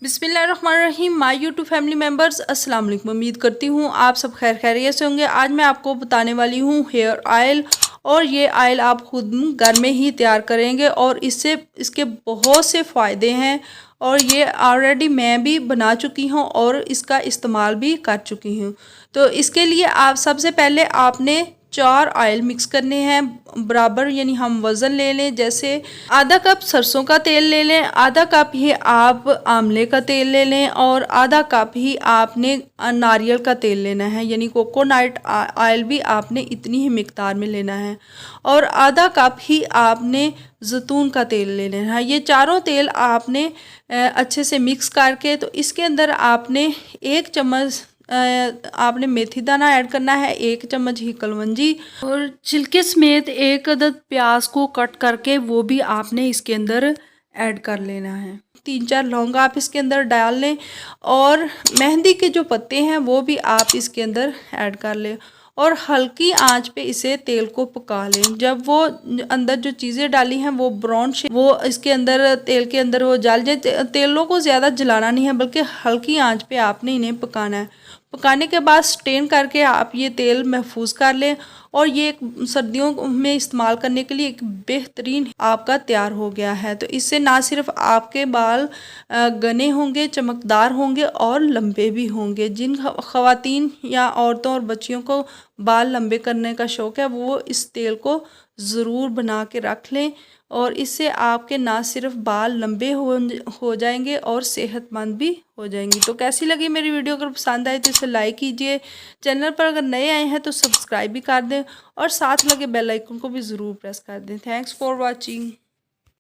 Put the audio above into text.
बिस्मिल्लाहिर्रहमानिर्रहीम। My YouTube family members, अस्सलाम वालेकुम। उम्मीद करती हूँ आप सब खैर खैरियत से होंगे। आज मैं आपको बताने वाली हूँ हेयर ऑयल, और ये ऑयल आप खुद घर में ही तैयार करेंगे और इसके बहुत से फ़ायदे हैं। और ये ऑलरेडी मैं भी बना चुकी हूँ और इसका इस्तेमाल भी कर चुकी हूँ। तो इसके लिए आप सबसे पहले आपने 4 ऑयल मिक्स करने हैं बराबर, यानी हम वज़न ले लें। जैसे आधा कप सरसों का तेल ले लें, आधा कप ही आप आंवले का तेल ले लें, और आधा कप ही आपने नारियल का तेल लेना है, यानी कोकोनट ऑयल भी आपने इतनी ही मिकदार में लेना है। और आधा कप ही आपने ज़ैतून का तेल ले लेना है। ये चारों तेल आपने अच्छे से मिक्स करके, तो इसके अंदर आपने 1 चम्मच आपने मेथी दाना ऐड करना है, 1 चम्मच ही कलवंजी, और छिलके समेत 1 अदद प्याज को कट करके वो भी आपने इसके अंदर ऐड कर लेना है। 3-4 लौंग आप इसके अंदर डाल लें, और मेहंदी के जो पत्ते हैं वो भी आप इसके अंदर ऐड कर लें, और हल्की आंच पे इसे तेल को पका लें। जब वो अंदर जो चीज़ें डाली हैं वो ब्राउन वो इसके अंदर तेल के अंदर वो जल जाए। तेलों को ज़्यादा जलाना नहीं है, बल्कि हल्की आंच पे आपने इन्हें पकाना है। पकाने के बाद स्ट्रेन करके आप ये तेल महफूज कर लें, और ये सर्दियों में इस्तेमाल करने के लिए एक बेहतरीन आपका तैयार हो गया है। तो इससे ना सिर्फ आपके बाल घने होंगे, चमकदार होंगे, और लंबे भी होंगे। जिन ख़वातीन या औरतों और बच्चियों को बाल लंबे करने का शौक़ है वो इस तेल को ज़रूर बना के रख लें, और इससे आपके ना सिर्फ बाल लंबे हो जाएंगे और सेहतमंद भी हो जाएंगी। तो कैसी लगी मेरी वीडियो? अगर पसंद आए तो इसे लाइक कीजिए। चैनल पर अगर नए आए हैं तो सब्सक्राइब भी कर दें, और साथ लगे बेल आइकन को भी ज़रूर प्रेस कर दें। Thanks for watching.